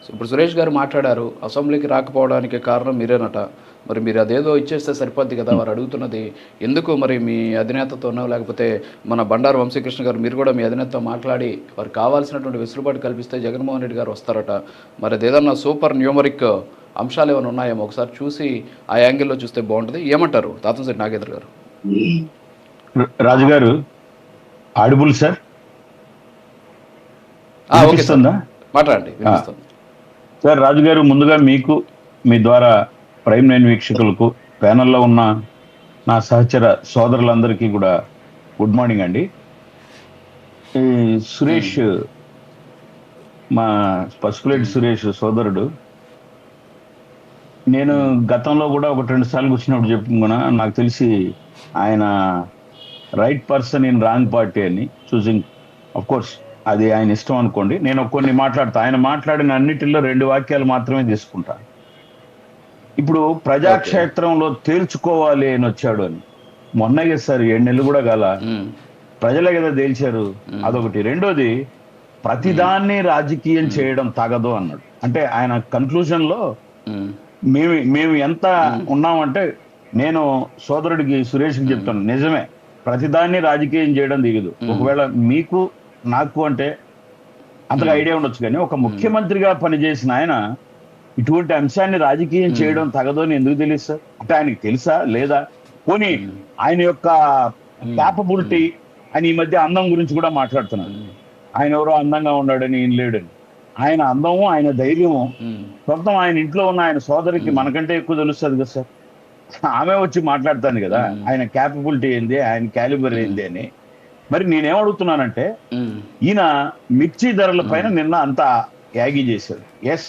So ఇప్పుడు సురేష్ గారు మాట్లాడారు, అసెంబ్లీకి రాకపోవడానికి కారణం మీరేనట. మరి మీరు అదేదో ఇచ్చేస్తే సరిపోద్ది కదా! వారు అడుగుతున్నది ఎందుకు మరి మీ అధినేతతోనో లేకపోతే మన బండారు వంశీకృష్ణ గారు మీరు కూడా మీ అధినేతతో మాట్లాడి వారికి కావాల్సినటువంటి వెసులుబాటు కల్పిస్తే జగన్మోహన్ రెడ్డి గారు వస్తారట. మరి అదేదన్నా సూపర్ న్యూమరిక్ అంశాలు ఏమైనా ఉన్నాయేమో ఒకసారి చూసి ఆ యాంగిల్‌లో చూస్తే బావుంటది. ఏమంటారు తాతంశెట్టి నాగేంద్ర గారు? రాజుగారు ఆడిబుల్ సార్ ఓకే సార్, మాట్లాడండి, వినిపిస్తుంది సార్. రాజుగారు, ముందుగా మీకు, మీ ద్వారా ప్రైమ్ 9 వీక్షకులకు, ప్యానల్లో ఉన్న నా సహచర సోదరులందరికీ కూడా గుడ్ మార్నింగ్ అండి. ఈ సురేష్, మా పసుపులేటి సురేష్ సోదరుడు, నేను గతంలో కూడా 1-2 సార్లు వచ్చినప్పుడు చెప్పుకున్నా, నాకు తెలిసి ఆయన right person in wrong party అని చూసింగ్. అఫ్ కోర్స్ అది ఆయన ఇష్టం అనుకోండి. నేను కొన్ని మాట్లాడతా, ఆయన మాట్లాడిన అన్నిటిలో 2 వాక్యాలు మాత్రమే తీసుకుంటాను. ఇప్పుడు ప్రజాక్షేత్రంలో తేల్చుకోవాలి అని వచ్చాడు అని మొన్నగే సార్ 7 నెలలు కూడా గల ప్రజలే కదా తేల్చారు. అదొకటి. రెండోది, ప్రతిదాన్ని రాజకీయం చేయడం తగదు అన్నాడు. అంటే ఆయన కన్క్లూజన్ లో మేము ఎంత ఉన్నామంటే, నేను సోదరుడికి సురేష్కి చెప్తాను, నిజమే, ప్రతిదాన్ని రాజకీయం చేయడం దిగదు. ఒకవేళ మీకు నాకు అంటే అంతగా ఐడియా ఉండొచ్చు, కానీ ఒక ముఖ్యమంత్రిగా పనిచేసిన ఆయన ఇటువంటి అంశాన్ని రాజకీయం చేయడం తగదు అని ఎందుకు తెలియదు సార్? అంటే ఆయనకి తెలుసా లేదా? పోనీ ఆయన యొక్క క్యాపబిలిటీ, ఆయన ఈ మధ్య అందం గురించి కూడా మాట్లాడుతున్నాడు. ఆయన ఎవరో అందంగా ఉన్నాడని, ఈయన లేడని. ఆయన అందము, ఆయన ధైర్యము సొంతం ఆయన ఇంట్లో ఉన్న ఆయన సోదరికి మనకంటే ఎక్కువ తెలుస్తుంది కదా సార్. ఆమె వచ్చి మాట్లాడుతాను కదా ఆయన క్యాపబిలిటీ ఏంది, ఆయన క్యాలిబర్ ఏంది అని. మరి నేనేమడుగుతున్నానంటే, ఈయన మిర్చి ధరల పైన నిన్న అంతా యాగి చేశాడు. ఎస్,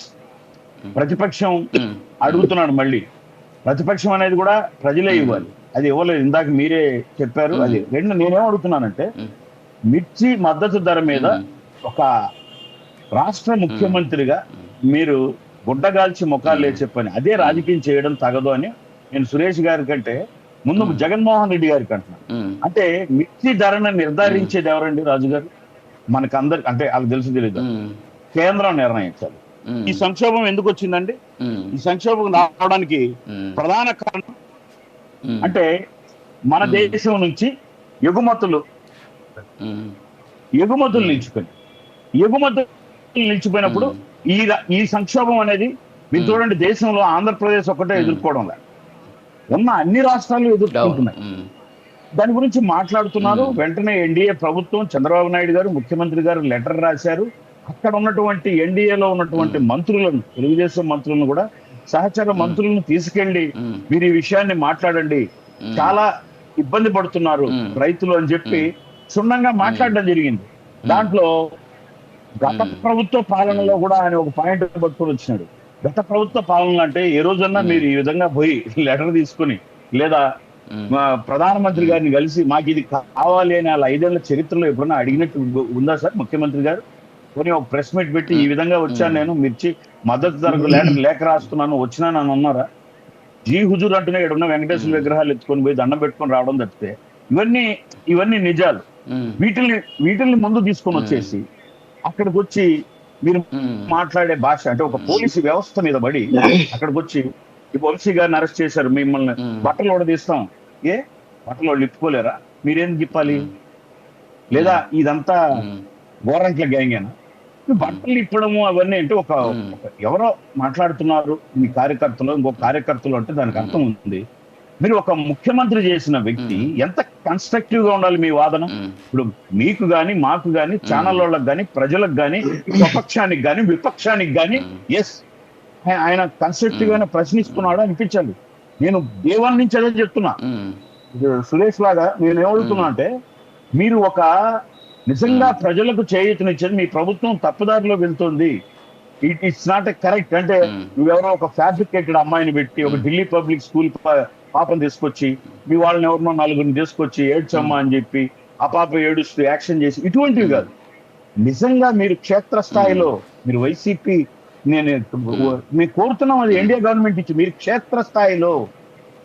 ప్రతిపక్షం అడుగుతున్నాడు. మళ్ళీ ప్రతిపక్షం అనేది కూడా ప్రజలే ఇవ్వాలి, అది ఇవ్వలేదు. ఇందాక మీరే చెప్పారు. అది రెండు. నేనేం అడుగుతున్నానంటే, మిర్చి మద్దతు ధర మీద ఒక రాష్ట్ర ముఖ్యమంత్రిగా మీరు గుడ్డగాల్చి ముఖాలు చెప్పని అదే రాజకీయం చేయడం తగదు అని నేను సురేష్ గారి కంటే ముందు జగన్మోహన్ రెడ్డి గారికి అంటున్నాను. అంటే మిర్చి ధరను నిర్ధారించేది ఎవరండి రాజుగారు? మనకందరికి, అంటే వాళ్ళకి తెలుసు తెలీదు, కేంద్రం నిర్ణయించాలి. ఈ సంక్షోభం ఎందుకు వచ్చిందండి? ఈ సంక్షోభం రావడానికి ప్రధాన కారణం అంటే మన దేశం నుంచి ఎగుమతులు నిలిచిపోయినప్పుడు ఈ సంక్షోభం అనేది మీరు చూడండి, దేశంలో ఆంధ్రప్రదేశ్ ఒక్కటే ఎదుర్కోవడం లేదు, ఉన్న అన్ని రాష్ట్రాలు ఎదుర్కొంటున్నాయి. దాని గురించి మాట్లాడుతున్నారు. వెంటనే ఎన్డీఏ ప్రభుత్వం, చంద్రబాబు నాయుడు గారు, ముఖ్యమంత్రి గారు లెటర్ రాశారు. అక్కడ ఉన్నటువంటి ఎన్డీఏలో ఉన్నటువంటి మంత్రులను, తెలుగుదేశం మంత్రులను కూడా, సహచర మంత్రులను తీసుకెళ్లి మీరు ఈ విషయాన్ని మాట్లాడండి, చాలా ఇబ్బంది పడుతున్నారు రైతులు అని చెప్పి క్షుణ్ణంగా మాట్లాడడం జరిగింది. దాంట్లో గత ప్రభుత్వ పాలనలో కూడా ఆయన ఒక పాయింట్ పట్టుకొని వచ్చినాడు. గత ప్రభుత్వ పాలన అంటే ఏ రోజన్నా మీరు ఈ విధంగా పోయి లెటర్ తీసుకుని, లేదా ప్రధానమంత్రి గారిని కలిసి మాకు ఇది కావాలి అని వాళ్ళ 5 ఏళ్ల చరిత్రలో ఎప్పుడన్నా అడిగినట్టు ఉందా సార్ ముఖ్యమంత్రి గారు? కొన్ని ఒక ప్రెస్ మీట్ పెట్టి ఈ విధంగా వచ్చాను, నేను మిర్చి మద్దతు ధరకు లేఖ రాస్తున్నాను, వచ్చినా నన్ను అన్నారా? జీ హుజూర్ అంటూనే ఎక్కడున్న వెంకటేశ్వర విగ్రహాలు ఎత్తుకొని పోయి దండం పెట్టుకొని రావడం తప్పితే ఇవన్నీ నిజాలు. వీటిల్ని ముందు తీసుకొని వచ్చేసి అక్కడికి వచ్చి మీరు మాట్లాడే భాష అంటే ఒక పోలీసు వ్యవస్థ మీద పడి అక్కడికి వచ్చి ఈ వంశీ గారిని అరెస్ట్ చేశారు, మిమ్మల్ని బట్టలు కూడా తీస్తాం, బట్టలు వాళ్ళు ఇప్పుకోలేరా? మీరేం చెప్పాలి? లేదా ఇదంతా గోరంట్ల గ్యాంగేనా? బట్టలు ఇప్పడము అవన్నీ అంటే ఒక ఎవరో మాట్లాడుతున్నారు, మీ కార్యకర్తలు, ఇంకో కార్యకర్తలు అంటే దానికి అర్థం ఉంది. మీరు ఒక ముఖ్యమంత్రి చేసిన వ్యక్తి ఎంత కన్స్ట్రక్టివ్ గా ఉండాలి మీ వాదన. ఇప్పుడు మీకు గాని, మాకు గాని, ఛానల్ వాళ్ళకి గాని, ప్రజలకు గాని, స్వపక్షానికి గాని, విపక్షానికి గాని ఎస్ ఆయన కన్స్ట్రక్టివ్ గానే ప్రశ్నిస్తున్నాడు అనిపించాలి. నేను దేవాల నుంచి అదే చెప్తున్నా. సురేష్ లాగా నేను ఏమడుగుతున్నా అంటే, మీరు ఒక నిజంగా ప్రజలకు చేయూతనిచ్చేది, మీ ప్రభుత్వం తప్పుదారిలో వెళ్తుంది, ఇట్స్ నాట్ ఎ కరెక్ట్ అంటే, నువ్వెవరో ఒక ఫ్యాబ్రికేటెడ్ అమ్మాయిని పెట్టి ఒక ఢిల్లీ పబ్లిక్ స్కూల్ పాపను తీసుకొచ్చి, మీ వాళ్ళని ఎవరినో 4 తీసుకొచ్చి ఏడ్చమ్మా అని చెప్పి ఆ పాప ఏడుస్తూ యాక్షన్ చేసి, ఇటువంటివి కాదు. నిజంగా మీరు క్షేత్రస్థాయిలో, మీరు వైసీపీ, నేను కోరుతున్నాం అది ఎన్డీఏ గవర్నమెంట్ ఇచ్చి, మీరు క్షేత్రస్థాయిలో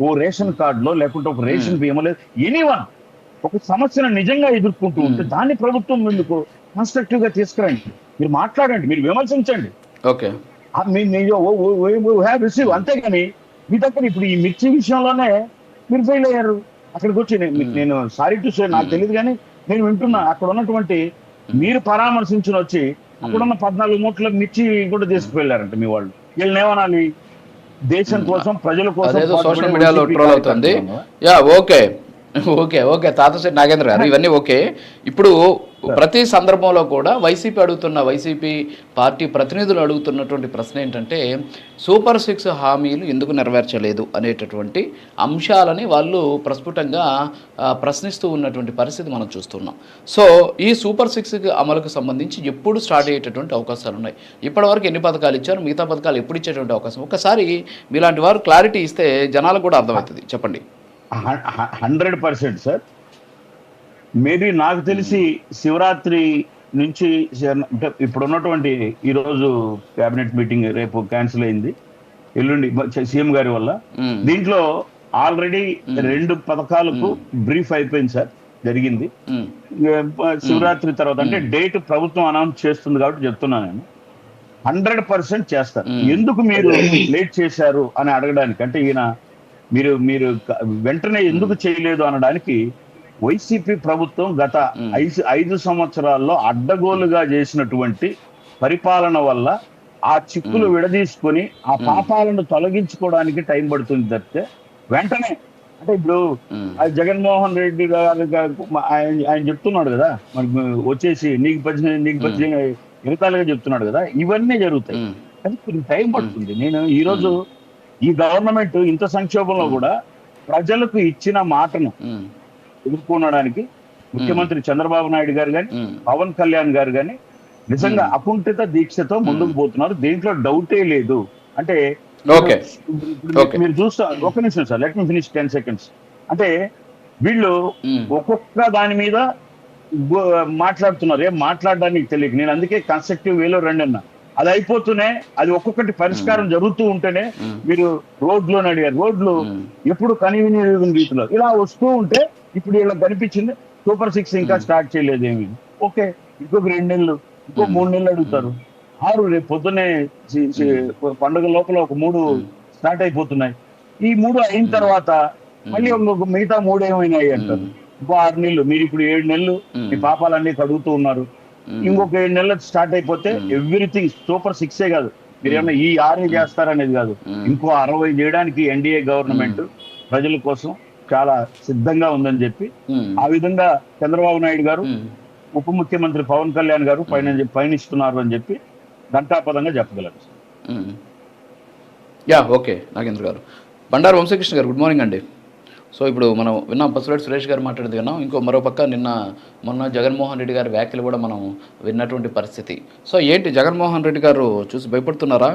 ఓ రేషన్ కార్డులో లేకుంటే ఒక రేషన్ బియ్యమో లేదు ఎనీవన్ ఒక సమస్యను నిజంగా ఎదుర్కొంటూ ఉంటే దాన్ని ప్రభుత్వం ముందుకు కన్స్ట్రక్టివ్ గా తీసుకురండి, మీరు మాట్లాడండి, మీరు విమర్శించండి. ఓకే, హ్యావ్ రిసీవ్, అంతేగాని మీ దగ్గర ఇప్పుడు ఈ మిర్చి విషయంలోనే మీరు ఫెయిల్ అయ్యారు. అక్కడికి వచ్చి నేను సారీ టు సే, నాకు తెలియదు కానీ నేను వింటున్నా అక్కడ ఉన్నటువంటి మీరు పరామర్శించిన వచ్చి అక్కడున్న 14 మూట్ల మిర్చి కూడా తీసుకువెళ్ళారంట మీ వాళ్ళు. వీళ్ళని ఏమనాలి? దేశం కోసం, ప్రజల కోసం అదేదో సోషల్ మీడియాలో ట్రోల్ అవుతుంది. Yeah, okay okay okay Tatasri Nagendra గారు, ఇవన్నీ ఓకే. ఇప్పుడు ప్రతి సందర్భంలో కూడా వైసీపీ పార్టీ ప్రతినిధులు అడుగుతున్నటువంటి ప్రశ్న ఏంటంటే సూపర్ 6 హామీలు ఎందుకు నెరవేర్చలేదు అనేటటువంటి అంశాలని వాళ్ళు ప్రస్ఫుటంగా ప్రశ్నిస్తూ ఉన్నటువంటి పరిస్థితి మనం చూస్తున్నాం. సో ఈ సూపర్ 6 అమలుకు సంబంధించి ఎప్పుడు స్టార్ట్ అయ్యేటటువంటి అవకాశాలు ఉన్నాయి? ఇప్పటివరకు ఎన్ని పథకాలు ఇచ్చారు? మిగతా పథకాలు ఎప్పుడు ఇచ్చేటువంటి అవకాశం? ఒకసారి మీలాంటి వారు క్లారిటీ ఇస్తే జనాలకు కూడా అర్థమవుతుంది. చెప్పండి. 100% సార్. మేబీ నాకు తెలిసి శివరాత్రి నుంచి అంటే ఇప్పుడు ఉన్నటువంటి ఈరోజు కేబినెట్ మీటింగ్ రేపు క్యాన్సిల్ అయింది, ఎల్లుండి సీఎం గారి వల్ల. దీంట్లో ఆల్రెడీ 2 పథకాలకు బ్రీఫ్ అయిపోయింది సార్, జరిగింది. శివరాత్రి తర్వాత అంటే డేట్ ప్రభుత్వం అనౌన్స్ చేస్తుంది కాబట్టి చెప్తున్నా నేను 100% చేస్తారు. ఎందుకు మీరు లేట్ చేశారు అని అడగడానికి, అంటే ఈయన మీరు వెంటనే ఎందుకు చేయలేదు అనడానికి, వైసీపీ ప్రభుత్వం గత 5 సంవత్సరాల్లో అడ్డగోలుగా చేసినటువంటి పరిపాలన వల్ల ఆ చిక్కులు విడదీసుకొని ఆ పాపాలను తొలగించుకోవడానికి టైం పడుతుంది తప్పితే వెంటనే అంటే ఇప్పుడు జగన్మోహన్ రెడ్డి గారు ఆయన చెప్తున్నాడు కదా, మనకి వచ్చేసి నీకు పచ్చిన ఎగతాలుగా చెప్తున్నాడు కదా, ఇవన్నీ జరుగుతాయి. కానీ కొంచెం టైం పడుతుంది. నేను ఈరోజు ఈ గవర్నమెంట్ ఇంత సంక్షోభంలో కూడా ప్రజలకు ఇచ్చిన మాటను ఎదుర్కొనడానికి ముఖ్యమంత్రి చంద్రబాబు నాయుడు గారు కానీ పవన్ కళ్యాణ్ గారు కానీ నిజంగా అకుంఠిత దీక్షతో ముందుకు పోతున్నారు. దీంట్లో డౌటే లేదు. అంటే మీరు చూస్తా, ఒక నిమిషం sir, let me finish 10 seconds. అంటే వీళ్ళు ఒక్కొక్క దాని మీద మాట్లాడుతున్నారు, ఏం మాట్లాడడానికి తెలియక. నేను అందుకే కన్స్ట్రక్టివ్ వేలో రండి అన్నా. అది అయిపోతూనే అది ఒక్కొక్కటి పరిష్కారం జరుగుతూ ఉంటేనే, మీరు రోడ్లు అని అడిగారు, రోడ్లు ఎప్పుడు కనివినియోగం రీతిలో ఇలా వస్తూ ఉంటే ఇప్పుడు వీళ్ళకి కనిపించింది సూపర్ 6 ఇంకా స్టార్ట్ చేయలేదు ఏమి. ఓకే, ఇంకొక 2 నెలలు, ఇంకో 3 నెలలు అడుగుతారు. 6 రేపు పొద్దున్నే పండుగ లోపల ఒక 3 స్టార్ట్ అయిపోతున్నాయి. ఈ 3 అయిన తర్వాత మళ్ళీ మిగతా 3 ఏమైనాయి అంటారు. ఇంకో 6 నెలలు, మీరు ఇప్పుడు 7 నెలలు మీ పాపాలన్నీ కడుగుతూ ఉన్నారు. ఇంకొక 7 నెలలు స్టార్ట్ అయిపోతే ఎవ్రీథింగ్ సూపర్ 6 కాదు, మీరు ఏమన్నా ఈ 6 చేస్తారనేది కాదు, ఇంకో 60 చేయడానికి ఎన్డీఏ గవర్నమెంట్ ప్రజల కోసం చాలా సిద్ధంగా ఉందని చెప్పి, ఆ విధంగా చంద్రబాబు నాయుడు గారు, ఉప ముఖ్యమంత్రి పవన్ కళ్యాణ్ గారు పయనిస్తున్నారు అని చెప్పి ఘంటాపదంగా చెప్పగలరు. యా, ఓకే నాగేంద్ర గారు. బండారు వంశీకృష్ణ గారు, గుడ్ మార్నింగ్ అండి. సో ఇప్పుడు మనం విన్నాం, పసులేటి సురేష్ గారు మాట్లాడేది విన్నాం. మరో పక్క మొన్న జగన్మోహన్ రెడ్డి గారి వ్యాఖ్యలు కూడా మనం విన్నటువంటి పరిస్థితి. సో ఏంటి, జగన్మోహన్ రెడ్డి గారు చూసి భయపడుతున్నారా?